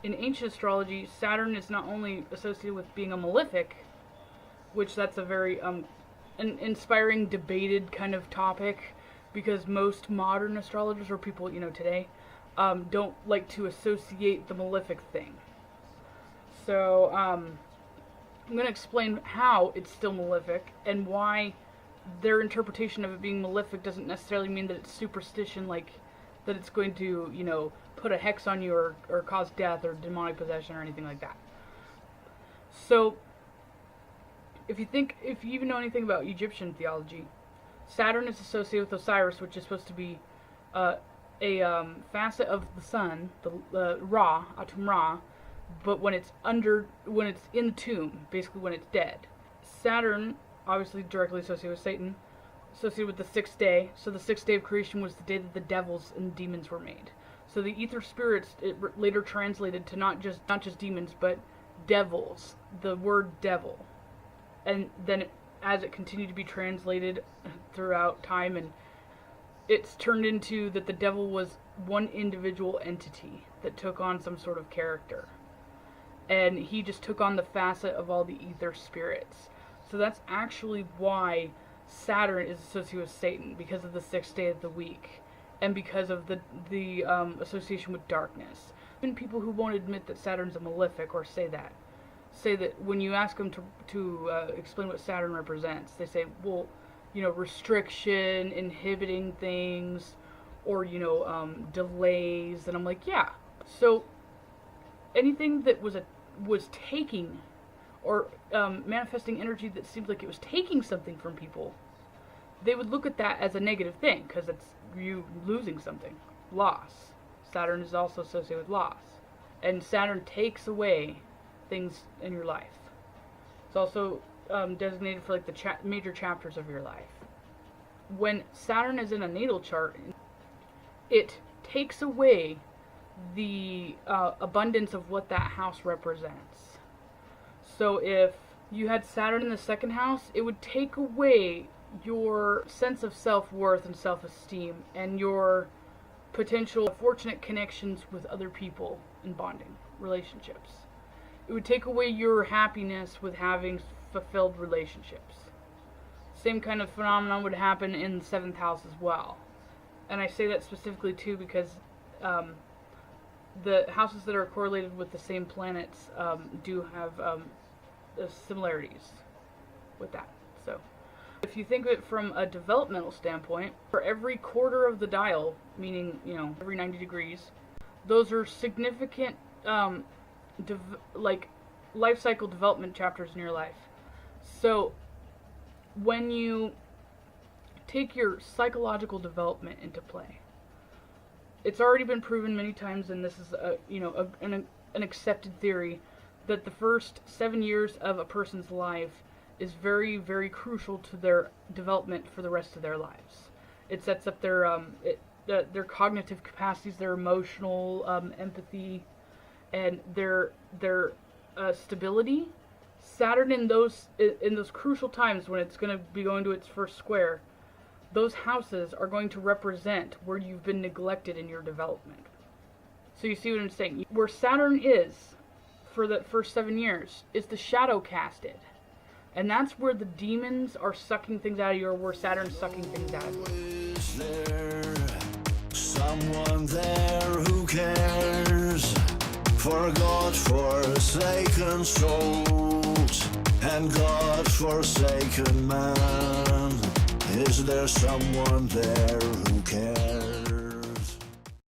in ancient astrology, Saturn is not only associated with being a malefic, which that's a very an inspiring, debated kind of topic, because most modern astrologers, or people, today, don't like to associate the malefic thing. So, I'm going to explain how it's still malefic, and why their interpretation of it being malefic doesn't necessarily mean that it's superstition, like that it's going to, put a hex on you or cause death or demonic possession or anything like that. So, if you even know anything about Egyptian theology, Saturn is associated with Osiris, which is supposed to be a facet of the sun, the Ra, Atum Ra, but when it's in the tomb, basically when it's dead. Saturn, obviously directly associated with Satan, associated with the sixth day. So the sixth day of creation was the day that the devils and demons were made. So the ether spirits, it later translated to not just demons, but devils, the word devil. And then as it continued to be translated throughout time, and it's turned into that the devil was one individual entity that took on some sort of character. And he just took on the facet of all the ether spirits. So that's actually why Saturn is associated with Satan, because of the sixth day of the week, and because of the association with darkness. Even people who won't admit that Saturn's a malefic, or say that when you ask them to explain what Saturn represents, they say, well, restriction, inhibiting things, or delays. And I'm like, yeah. So anything that was taking, or manifesting energy that seemed like it was taking something from people, they would look at that as a negative thing, because it's you losing something. Loss. Saturn is also associated with loss. And Saturn takes away things in your life. It's also designated for like the major chapters of your life. When Saturn is in a natal chart, it takes away the abundance of what that house represents. So if you had Saturn in the second house, it would take away your sense of self-worth and self-esteem, and your potential fortunate connections with other people in bonding relationships. It would take away your happiness with having fulfilled relationships. Same kind of phenomenon would happen in the seventh house as well. And I say that specifically too because the houses that are correlated with the same planets do have similarities with that. So if you think of it from a developmental standpoint, for every quarter of the dial, meaning every 90 degrees, those are significant life cycle development chapters in your life. So when you take your psychological development into play, it's already been proven many times, and this is an accepted theory, that the first 7 years of a person's life is very, very crucial to their development for the rest of their lives. It sets up their cognitive capacities, their emotional empathy, and their stability. Saturn in those crucial times when it's going to be going to its first square, those houses are going to represent where you've been neglected in your development. So you see what I'm saying? Where Saturn is for the first 7 years is the shadow casted. And that's where the demons are sucking things out of you, or where Saturn's sucking things out of you. Is there someone there who cares for God-forsaken souls and God-forsaken man? Is there someone there who cares?